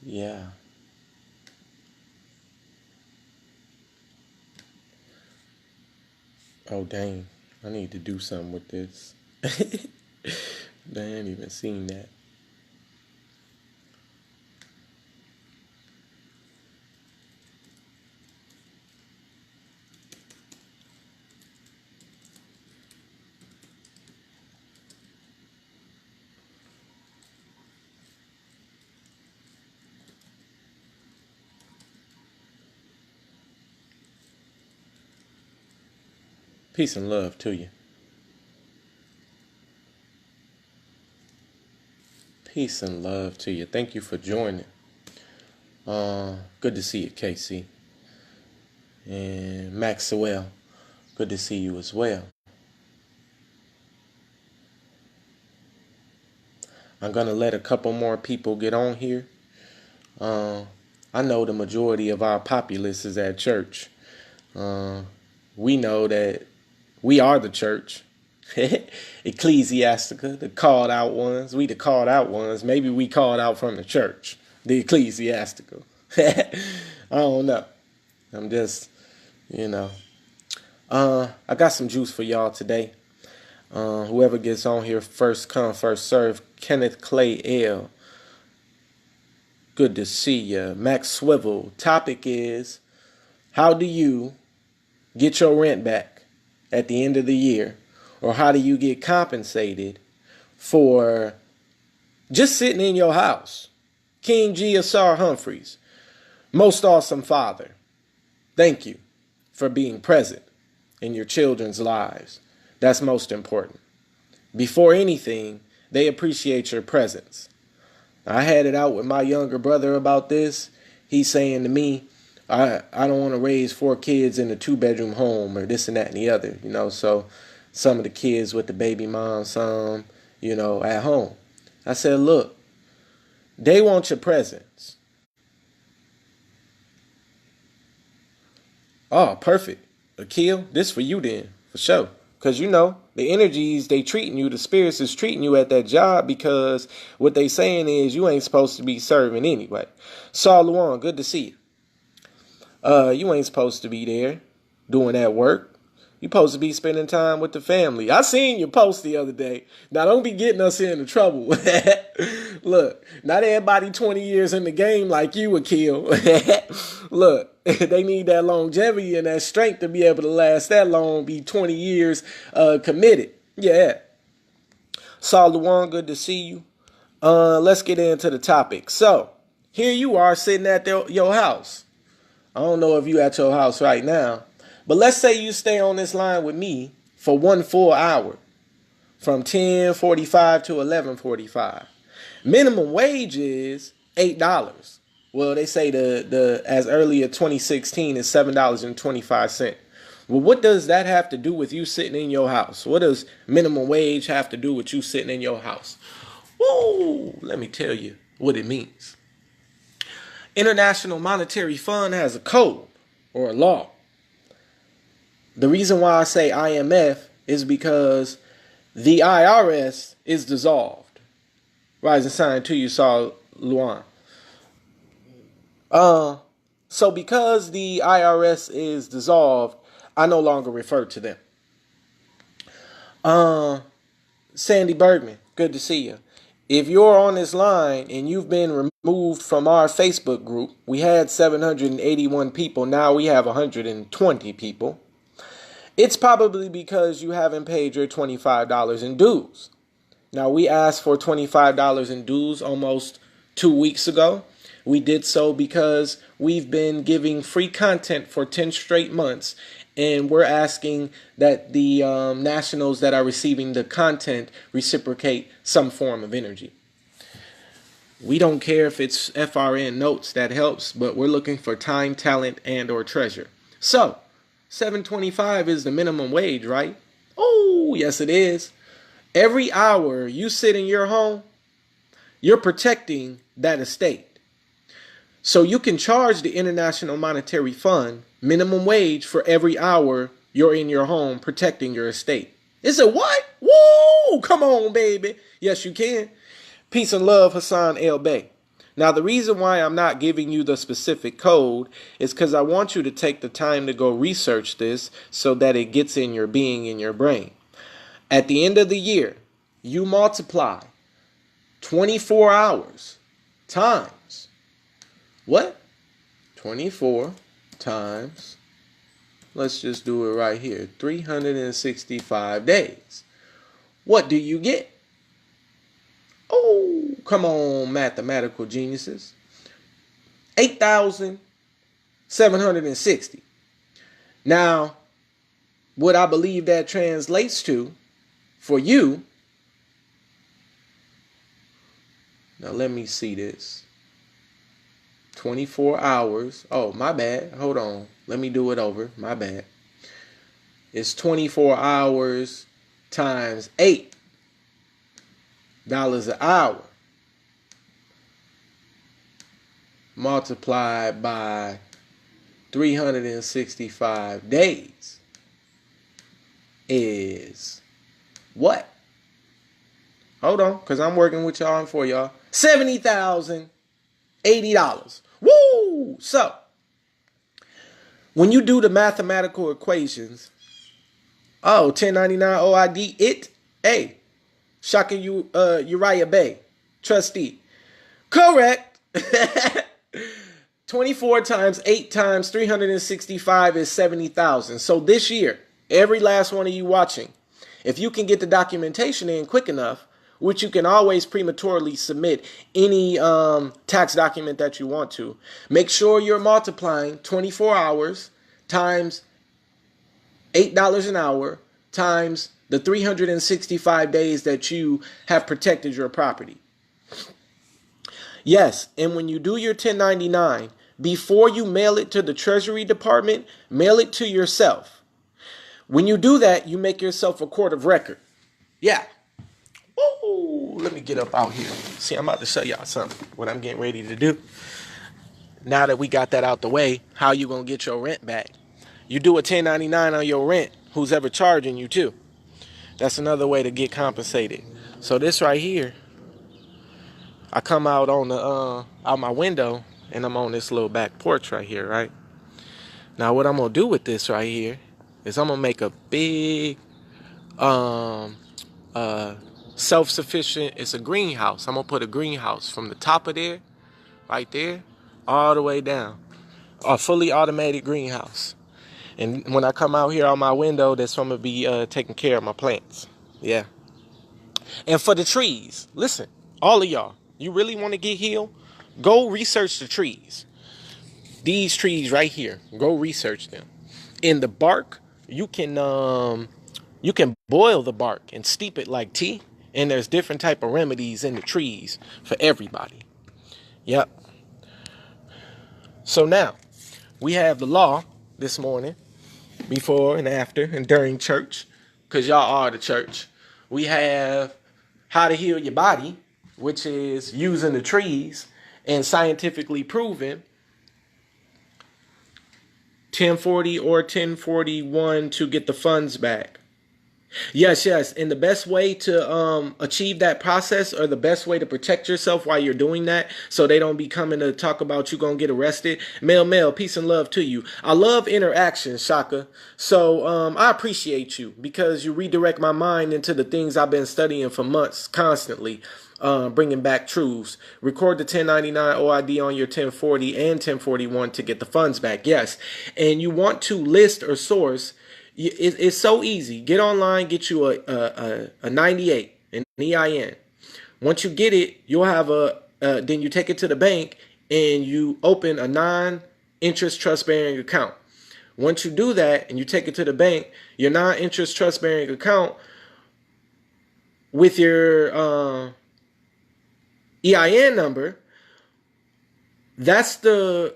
Yeah. Oh, dang. I need to do something with this. I ain't even seen that. Peace and love to you. Peace and love to you. Thank you for joining. Good to see you, KC. And Maxwell, good to see you as well. I'm going to let a couple more people get on here. I know the majority of our populace is at church. We know that we are the church. Ecclesiastica, the called out ones. We the called out ones. Maybe we called out from the church. The ecclesiastical. I don't know. I'm just, I got some juice for y'all today. Whoever gets on here first come, first serve. Kenneth Clay L. Good to see you. Max Swivel. Topic is, how do you get your rent back at the end of the year? Or how do you get compensated for just sitting in your house? King G. Asar Humphreys. Most awesome father. Thank you for being present in your children's lives. That's most important. Before anything, they appreciate your presence. I had it out with my younger brother about this. He's saying to me, I don't want to raise 4 kids in a 2-bedroom home or this and that and the other, so some of the kids with the baby mom, some, at home. I said, look, they want your presence. Oh, perfect. Akil, this for you then, for sure. Because, the energies they treating you, the spirits is treating you at that job because what they saying is you ain't supposed to be serving anyway. Saul Luan, good to see you. You ain't supposed to be there doing that work. You supposed to be spending time with the family. I seen your post the other day. Now, don't be getting us into trouble. Look, not everybody 20 years in the game like you, Akil. Look, they need that longevity and that strength to be able to last that long, be 20 years committed. Yeah. Saul Luan, good to see you. Let's get into the topic. So, here you are sitting at your house. I don't know if you at your house right now. But let's say you stay on this line with me for 1 full hour from 10:45 to 11:45. Minimum wage is $8. Well, they say the as early as 2016 is $7.25. Well, what does that have to do with you sitting in your house? What does minimum wage have to do with you sitting in your house? Woo! Let me tell you what it means. International Monetary Fund has a code or a law. The reason why I say IMF is because the IRS is dissolved. Rising sign to you, Saul Luan. So because the IRS is dissolved, I no longer refer to them. Sandy Bergman, good to see you. If you're on this line and you've been removed from our Facebook group, we had 781 people. Now we have 120 people. It's probably because you haven't paid your $25 in dues. Now, we asked for $25 in dues almost 2 weeks ago. We did so because we've been giving free content for 10 straight months. And we're asking that the nationals that are receiving the content reciprocate some form of energy. We don't care if it's FRN notes, that helps, but we're looking for time, talent, and or treasure. So, $7.25 is the minimum wage, right? Oh, yes, it is. Every hour you sit in your home, you're protecting that estate. So you can charge the International Monetary Fund minimum wage for every hour you're in your home protecting your estate. Is it what? What? Woo! Come on, baby. Yes, you can. Peace and love, Hassan El Bey. Now, the reason why I'm not giving you the specific code is because I want you to take the time to go research this so that it gets in your being, in your brain. At the end of the year, you multiply 24 hours times what? 24 times, let's just do it right here, 365 days. What do you get? Oh, come on, mathematical geniuses. 8,760. Now, what I believe that translates to for you, now let me see this. 24 hours. Oh, my bad. Hold on. Let me do it over. My bad. It's 24 hours times $8 an hour multiplied by 365 days is what? Hold on, because I'm working with y'all and for y'all. $70,080. Woo! So, when you do the mathematical equations, 1099 OID, it, hey, Shaka Uriah Bey, trustee. Correct. 24 times 8 times 365 is 70,000. So this year, every last one of you watching, if you can get the documentation in quick enough, which you can always prematurely submit any tax document that you want to, make sure you're multiplying 24 hours times $8 an hour times the 365 days that you have protected your property. Yes, and when you do your 1099, before you mail it to the Treasury Department, mail it to yourself. When you do that, you make yourself a court of record. Yeah. Ooh, let me get up out here. See, I'm about to show y'all something, what I'm getting ready to do. Now that we got that out the way, how you gonna get your rent back? You do a 1099 on your rent, who's ever charging you too. That's another way to get compensated. So this right here, I come out on the out my window and I'm on this little back porch right here, right? Now what I'm gonna do with this right here is I'm gonna make a big self-sufficient, it's a greenhouse. I'm gonna put a greenhouse from the top of there, right there, all the way down. A fully automated greenhouse. And when I come out here on my window, that's gonna be taking care of my plants. Yeah. And for the trees, listen, all of y'all, you really want to get healed? Go research the trees. These trees right here, go research them. In the bark, you can boil the bark and steep it like tea. And there's different type of remedies in the trees for everybody. Yep. So now, we have the law this morning, before and after and during church, because y'all are the church. We have how to heal your body, which is using the trees and scientifically proven 1040 or 1041 to get the funds back. Yes. And the best way to achieve that process, or the best way to protect yourself while you're doing that, so they don't be coming to talk about you gonna get arrested. Mail, peace and love to you. I love interaction, Shaka. So I appreciate you because you redirect my mind into the things I've been studying for months constantly. Bringing back truths. Record the 1099 OID on your 1040 and 1041 to get the funds back. Yes. And you want to list or source. It's so easy. Get online, get you a 98, an EIN. Once you get it, you'll have then you take it to the bank and you open a non-interest trust-bearing account. Once you do that and you take it to the bank, your non-interest trust-bearing account with your EIN number, that's the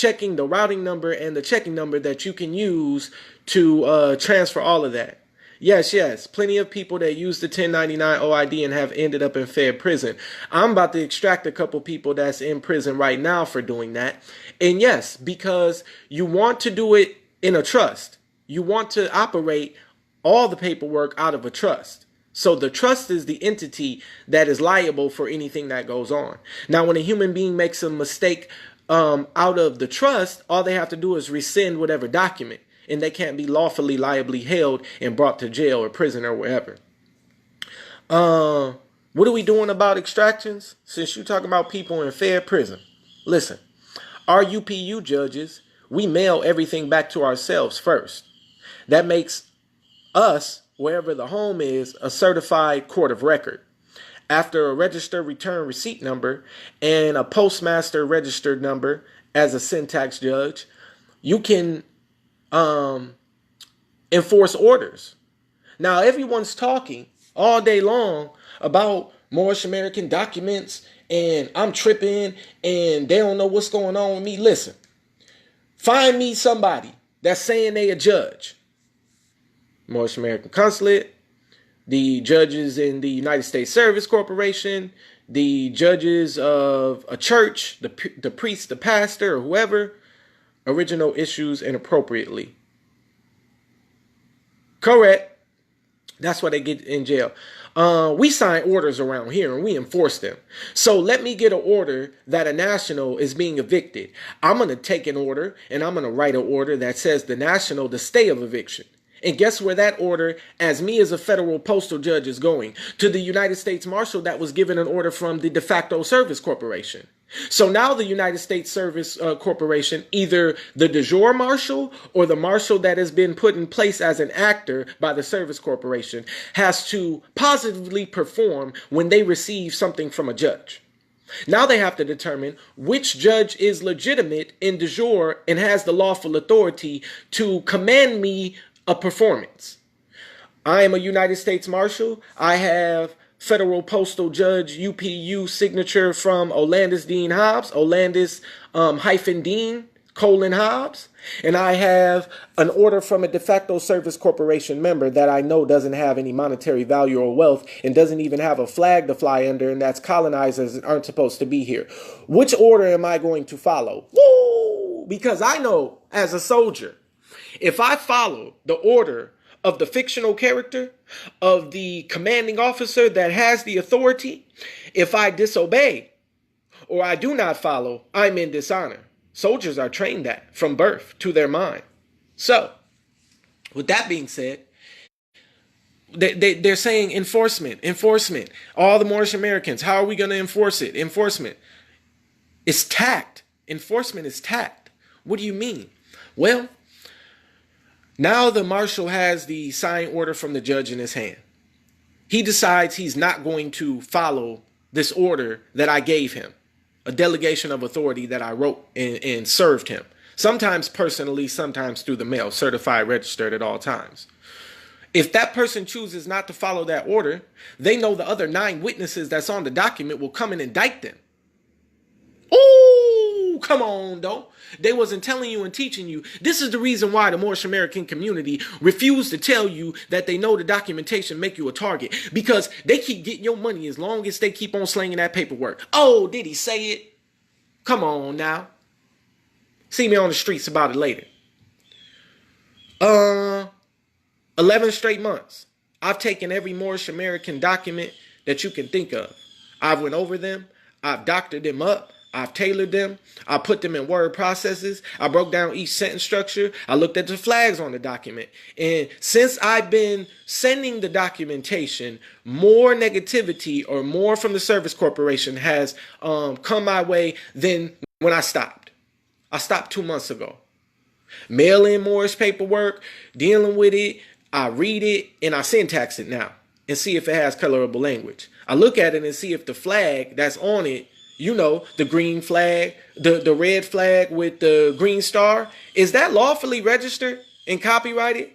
routing number and the checking number that you can use to transfer all of that. Yes. Plenty of people that use the 1099 OID and have ended up in Fed prison. I'm about to extract a couple people that's in prison right now for doing that. And yes, because you want to do it in a trust. You want to operate all the paperwork out of a trust. So the trust is the entity that is liable for anything that goes on. Now, when a human being makes a mistake out of the trust, all they have to do is rescind whatever document, and they can't be lawfully liably held and brought to jail or prison or wherever. What are we doing about extractions? Since you're talking about people in fair prison, listen, our UPU judges, we mail everything back to ourselves first. That makes us, wherever the home is, a certified court of record. After a registered return receipt number and a postmaster registered number as a syntax judge, you can enforce orders. Now, everyone's talking all day long about Moorish American documents and I'm tripping and they don't know what's going on with me. Listen, find me somebody that's saying they a judge. Moorish American Consulate, the judges in the United States Service Corporation, the judges of a church, the priest, the pastor, or whoever, original issues inappropriately. Correct. That's why they get in jail. We sign orders around here and we enforce them. So let me get an order that a national is being evicted. I'm going to take an order and I'm going to write an order that says the national the stay of eviction. And guess where that order, as me as a federal postal judge, is going? To the United States Marshal that was given an order from the de facto service corporation. So now the United States Service Corporation, either the de jure marshal or the marshal that has been put in place as an actor by the service corporation, has to positively perform when they receive something from a judge. Now they have to determine which judge is legitimate in de jure and has the lawful authority to command me a performance. I am a United States Marshal. I have Federal Postal Judge UPU signature from Olandis Dean Hobbs, Olandis Dean Hobbs. And I have an order from a de facto service corporation member that I know doesn't have any monetary value or wealth and doesn't even have a flag to fly under, and that's colonizers that aren't supposed to be here. Which order am I going to follow? Woo! Because I know as a soldier, if I follow the order of the fictional character, of the commanding officer that has the authority, if I disobey or I do not follow, I'm in dishonor. Soldiers are trained that from birth to their mind. So, with that being said, they're saying enforcement. All the Moorish Americans, how are we going to enforce it? Enforcement. It's tact. Enforcement is tact. What do you mean? Well, now the marshal has the signed order from the judge in his hand. He decides he's not going to follow this order that I gave him, a delegation of authority that I wrote and served him. Sometimes personally, sometimes through the mail, certified, registered at all times. If that person chooses not to follow that order, they know the other 9 witnesses that's on the document will come and indict them. Ooh, come on, though. They wasn't telling you and teaching you. This is the reason why the Moorish American community refused to tell you that they know the documentation make you a target. Because they keep getting your money as long as they keep on slinging that paperwork. Oh, did he say it? Come on now. See me on the streets about it later. 11 straight months. I've taken every Moorish American document that you can think of. I've went over them. I've doctored them up. I've tailored them. I put them in word processes. I broke down each sentence structure. I looked at the flags on the document. And since I've been sending the documentation, more negativity or more from the service corporation has come my way than when I stopped. I stopped 2 months ago. Mail in Moorish paperwork, dealing with it. I read it and I syntax it now and see if it has colorable language. I look at it and see if the flag that's on it, you know, the green flag, the red flag with the green star, is that lawfully registered and copyrighted?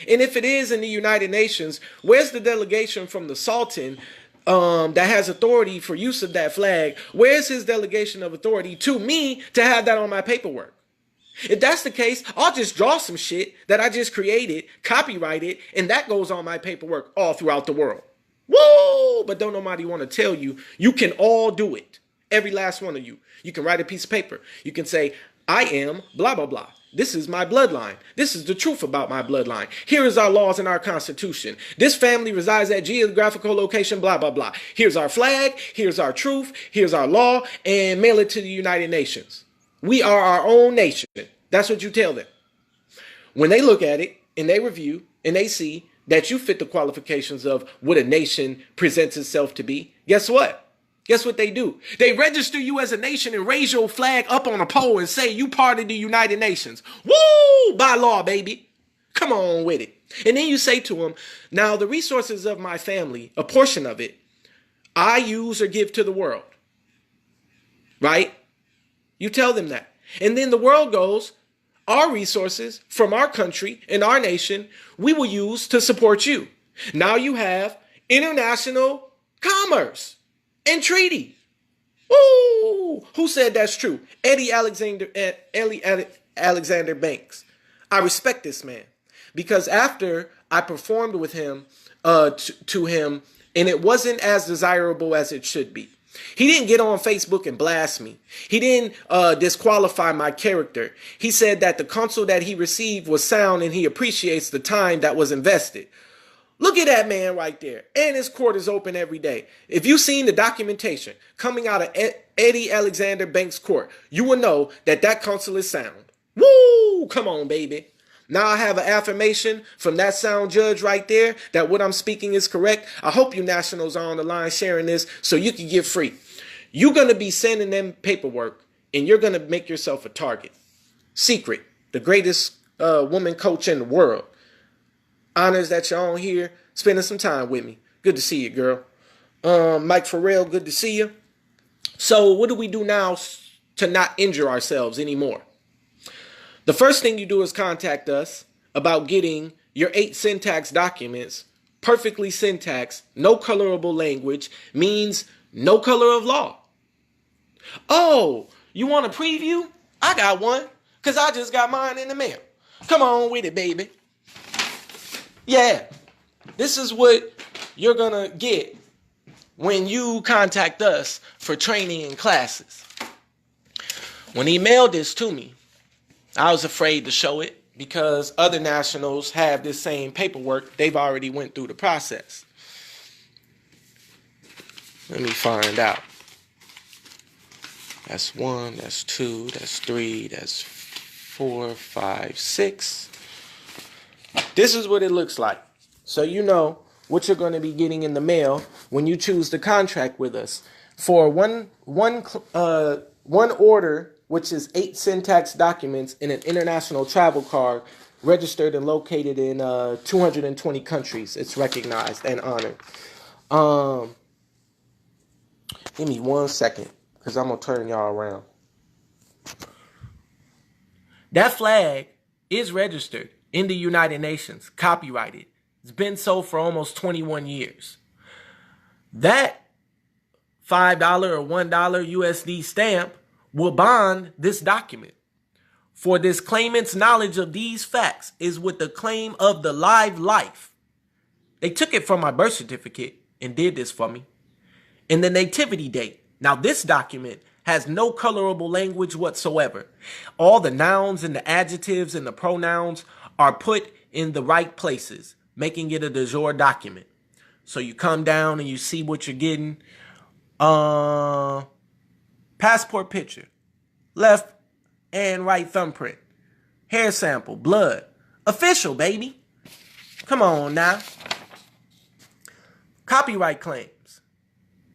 And if it is in the United Nations, where's the delegation from the Sultan that has authority for use of that flag? Where's his delegation of authority to me to have that on my paperwork? If that's the case, I'll just draw some shit that I just created, copyright it, and that goes on my paperwork all throughout the world. Woo! But don't nobody want to tell you, you can all do it. Every last one of you. You can write a piece of paper. You can say, I am blah, blah, blah. This is my bloodline. This is the truth about my bloodline. Here is our laws and our constitution. This family resides at geographical location, blah, blah, blah. Here's our flag. Here's our truth. Here's our law. And mail it to the United Nations. We are our own nation. That's what you tell them. When they look at it and they review and they see that you fit the qualifications of what a nation presents itself to be, guess what? Guess what they do? They register you as a nation and raise your flag up on a pole and say you part of the United Nations. Woo! By law, baby. Come on with it. And then you say to them, now the resources of my family, a portion of it, I use or give to the world. Right? You tell them that. And then the world goes, our resources from our country and our nation, we will use to support you. Now you have international commerce and treaty. Woo! Who said that's true? Eddie Alexander Banks. I respect this man because after I performed with him to him, and it wasn't as desirable as it should be. He didn't get on Facebook and blast me. He didn't disqualify my character. He said that the counsel that he received was sound and he appreciates the time that was invested. Look at that man right there. And his court is open every day. If you've seen the documentation coming out of Eddie Alexander Banks' court, you will know that that counsel is sound. Woo! Come on, baby. Now I have an affirmation from that sound judge right there that what I'm speaking is correct. I hope you nationals are on the line sharing this so you can get free. You're going to be sending them paperwork and you're going to make yourself a target. Secret, the greatest woman coach in the world. Honors that you're on here, spending some time with me. Good to see you, girl. Mike Farrell, good to see you. So what do we do now to not injure ourselves anymore? The first thing you do is contact us about getting your 8 syntax documents, perfectly syntaxed, no colorable language, means no color of law. Oh, you want a preview? I got one, because I just got mine in the mail. Come on with it, baby. Yeah, this is what you're going to get when you contact us for training and classes. When he mailed this to me, I was afraid to show it because other nationals have this same paperwork. They've already went through the process. Let me find out. That's 1, that's 2, that's 3, that's 4, 5, 6. This is what it looks like. So you know what you're going to be getting in the mail when you choose to contract with us. For one order, which is 8 syntax documents in an international travel card registered and located in 220 countries. It's recognized and honored. Give me 1 second because I'm going to turn y'all around. That flag is registered in the United Nations, copyrighted. It's been so for almost 21 years. That $5 or $1 USD stamp will bond this document. For this claimant's knowledge of these facts is with the claim of the live life. They took it from my birth certificate and did this for me. And the nativity date. Now this document has no colorable language whatsoever. All the nouns and the adjectives and the pronouns are put in the right places, making it a de jure document. So you come down and you see what you're getting. Passport picture, left and right thumbprint, hair sample, blood, official, baby. Come on now. Copyright claims.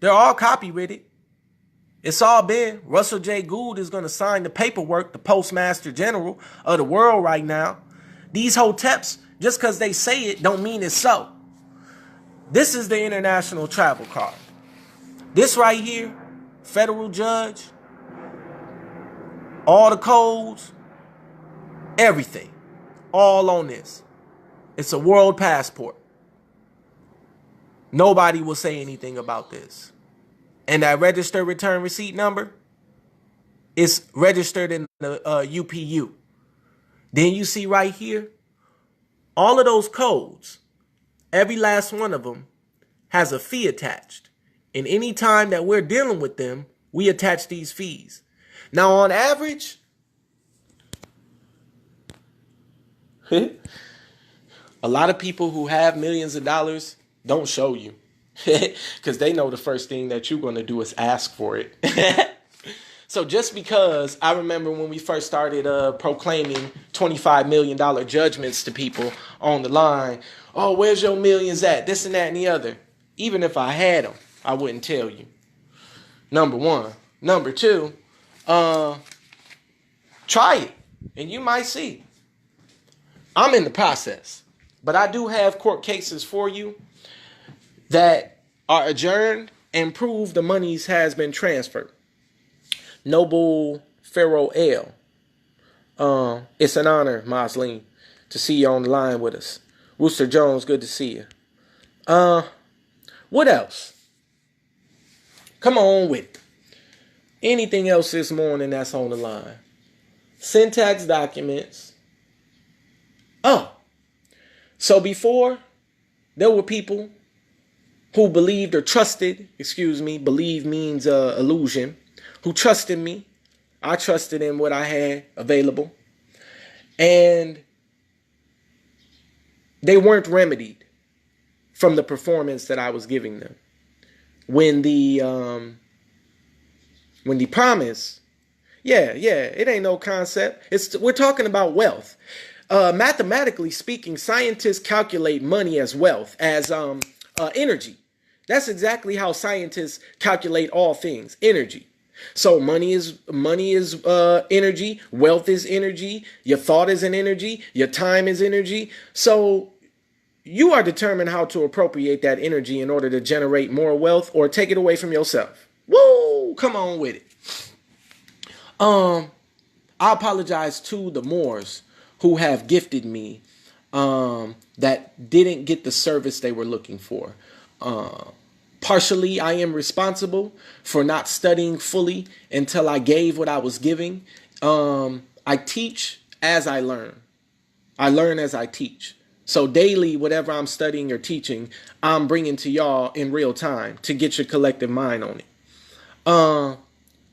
They're all copyrighted. It's all been. Russell J. Gould is going to sign the paperwork, the Postmaster General of the world right now. These hoteps, just because they say it, don't mean it's so. This is the international travel card. This right here, federal judge, all the codes, everything, all on this. It's a world passport. Nobody will say anything about this. And that registered return receipt number is registered in the UPU. Then you see right here, all of those codes, every last one of them has a fee attached. And any time that we're dealing with them, we attach these fees. Now, on average, A lot of people who have millions of dollars don't show you because they know the first thing that you're going to do is ask for it. So just because I remember when we first started proclaiming $25 million judgments to people on the line, oh, where's your millions at? This and that and the other. Even if I had them, I wouldn't tell you. Number one. Number two, try it and you might see. I'm in the process, but I do have court cases for you that are adjourned and prove the monies has been transferred. Noble Pharaoh L. It's an honor, Moslem, to see you on the line with us. Rooster Jones, good to see you. What else? Come on with it. Anything else this morning that's on the line? Syntax documents. Oh. So before, there were people who believed or trusted, believe means illusion, who trusted me. I trusted in what I had available. And they weren't remedied from the performance that I was giving them. When the promise, it ain't no concept. We're talking about wealth. Mathematically speaking, scientists calculate money as wealth, as energy. That's exactly how scientists calculate all things, energy. So money is energy, wealth is energy, your thought is an energy, your time is energy. So you are determined how to appropriate that energy in order to generate more wealth or take it away from yourself. Woo! Come on with it. I apologize to the Moors who have gifted me that didn't get the service they were looking for. Partially, I am responsible for not studying fully until I gave what I was giving. I teach as I learn. I learn as I teach. So daily, whatever I'm studying or teaching, I'm bringing to y'all in real time to get your collective mind on it.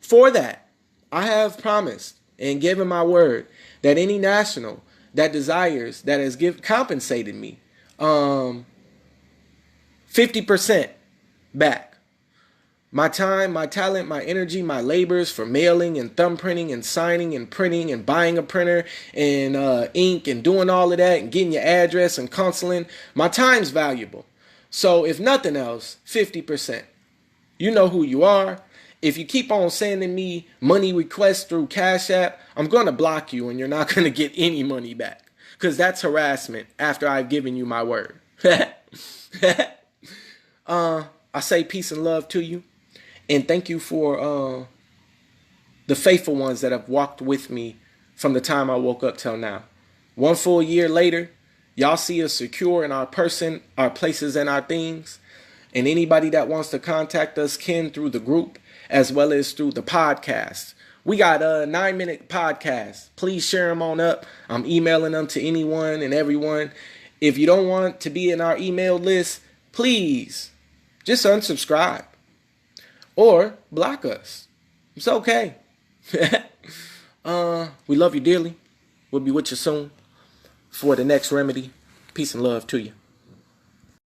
For that, I have promised and given my word that any national that desires, that has compensated me 50% back. My time, my talent, my energy, my labors for mailing and thumbprinting and signing and printing and buying a printer and ink and doing all of that and getting your address and counseling. My time's valuable. So if nothing else, 50%. You know who you are. If you keep on sending me money requests through Cash App, I'm going to block you and you're not going to get any money back. Because that's harassment after I've given you my word. I say peace and love to you. And thank you for the faithful ones that have walked with me from the time I woke up till now. 1 full year later, y'all see us secure in our person, our places, and our things. And anybody that wants to contact us can through the group as well as through the podcast. We got 9-minute podcasts. Please share them on up. I'm emailing them to anyone and everyone. If you don't want to be in our email list, please just unsubscribe or block us. It's okay. We love you dearly. We'll be with you soon for the next remedy. Peace and love to you.